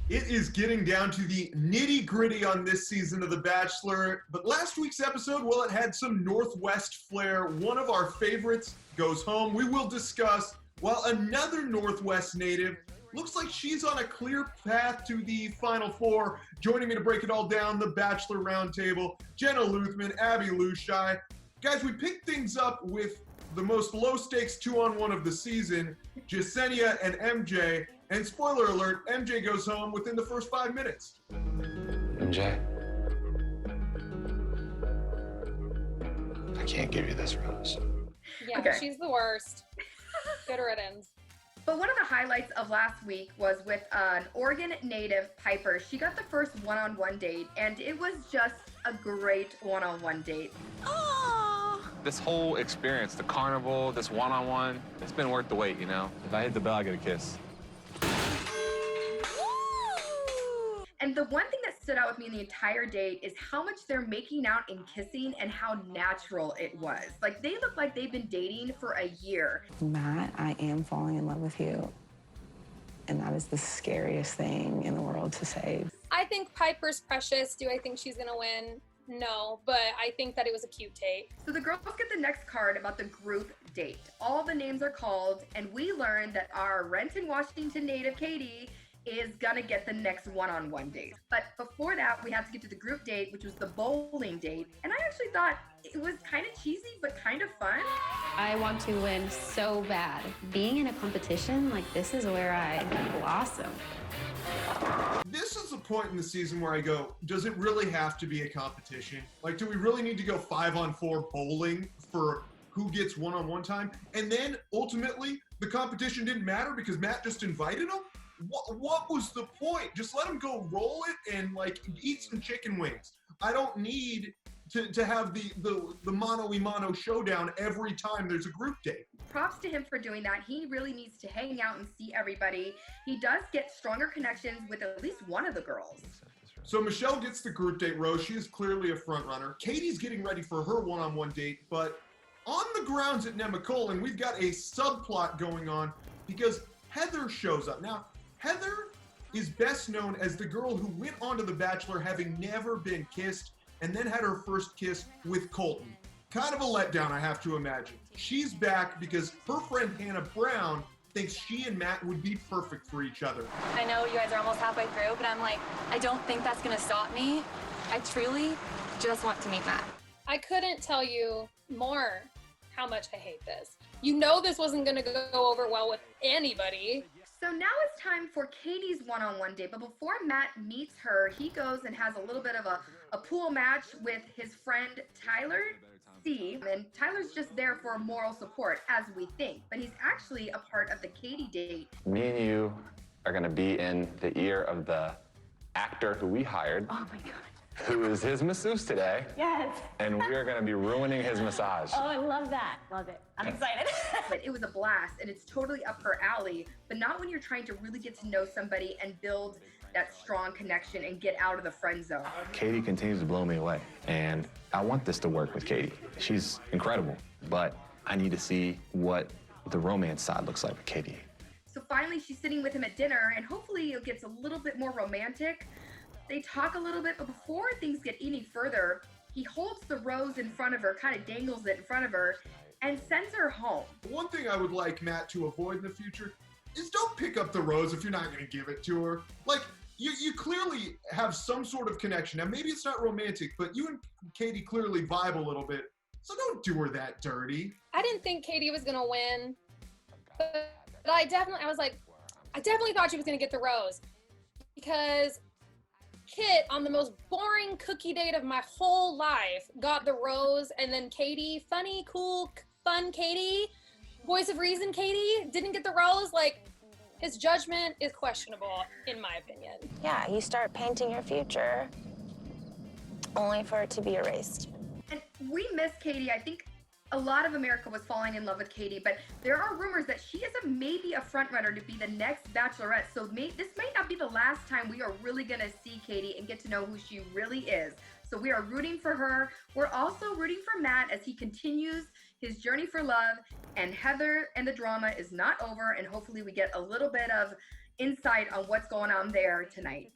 It is getting down to the nitty-gritty on this season of The Bachelor, but last week's episode, well, it had some Northwest flair. One of our favorites goes home. We will discuss, while another Northwest native looks like she's on a clear path to the Final Four. Joining me to break it all down, the Bachelor Round Table, Jenna Luthman, Abby Lushai. Guys, we picked things up with the most low-stakes 2-on-1 of the season, Jasenia and MJ. And spoiler alert, MJ goes home within the first 5 minutes. MJ, I can't give you this rose. Yeah, Okay. she's the worst. Good riddance. But one of the highlights of last week was with an Oregon native, Piper. She got the first one-on-one date, and it was just a great one-on-one date. This whole experience, the carnival, this one-on-one, it's been worth the wait, you know? If I hit the bell, I get a kiss. And the one thing that stood out with me in the entire date is how much they're making out and kissing and how natural it was. Like, they look like they've been dating for a year. Matt, I am falling in love with you. And that is the scariest thing in the world to say. I think Piper's precious. Do I think she's gonna win? No, but I think that it was a cute date. So the girls get the next card about the group date. All the names are called, and we learned that our Renton, Washington native, Katie, is gonna get the next one-on-one date. But before that, we had to get to the group date, which was the bowling date. And I actually thought it was kind of cheesy, but kind of fun. I want to win so bad. Being in a competition like this is where I blossom. This is the point in the season where I go, does it really have to be a competition? Like, do we really need to go 5-on-4 bowling for who gets one-on-one time? And then, ultimately, the competition didn't matter because Matt just invited them? What was the point? Just let them go roll it and, like, eat some chicken wings. I don't need to have the mano-a-mano showdown every time there's a group date. Props to him for doing that. He really needs to hang out and see everybody. He does get stronger connections with at least one of the girls. So Michelle gets the group date rose. She is clearly a front runner. Katie's getting ready for her one-on-one date, but on the grounds at Nemacolin, we've got a subplot going on because Heather shows up. Now, Heather is best known as the girl who went on to The Bachelor having never been kissed and then had her first kiss with Colton. Kind of a letdown, I have to imagine. She's back because her friend Hannah Brown thinks she and Matt would be perfect for each other. I know you guys are almost halfway through, but I'm like, I don't think that's gonna stop me. I truly just want to meet Matt. I couldn't tell you more how much I hate this. You know this wasn't gonna go over well with anybody. So now it's time for Katie's one-on-one date, but before Matt meets her, he goes and has a little bit of a pool match with his friend Tyler C. And Tyler's just there for moral support, as we think, but he's actually a part of the Katie date. Me and you are gonna be in the ear of the actor who we hired, Oh my God. who is his masseuse today, Yes. and we are gonna be ruining his massage. Oh, I love that. Love it. I'm excited. But it was a blast, and it's totally up her alley, but not when you're trying to really get to know somebody and build that strong connection and get out of the friend zone. Katie continues to blow me away, and I want this to work with Katie. She's incredible, but I need to see what the romance side looks like with Katie. So finally, she's sitting with him at dinner, and hopefully it gets a little bit more romantic. They talk a little bit, but before things get any further, he holds the rose in front of her, kind of dangles it in front of her, and sends her home. One thing I would like Matt to avoid in the future is don't pick up the rose if you're not going to give it to her. Like, you clearly have some sort of connection. Now, maybe it's not romantic, but you and Katie clearly vibe a little bit. So don't do her that dirty. I didn't think Katie was gonna win, but I definitely thought she was gonna get the rose because Kit, on the most boring cookie date of my whole life, got the rose, and then Katie, funny, cool, fun Katie, voice of reason Katie, didn't get the rose. Like, his judgment is questionable, in my opinion. Yeah, you start painting your future only for it to be erased. And we miss Katie. I think a lot of America was falling in love with Katie, but there are rumors that she is maybe a front runner to be the next Bachelorette. So this may not be the last time we are really going to see Katie and get to know who she really is. So we are rooting for her. We're also rooting for Matt as he continues his journey for love, and Heather and the drama is not over, and hopefully we get a little bit of insight on what's going on there tonight.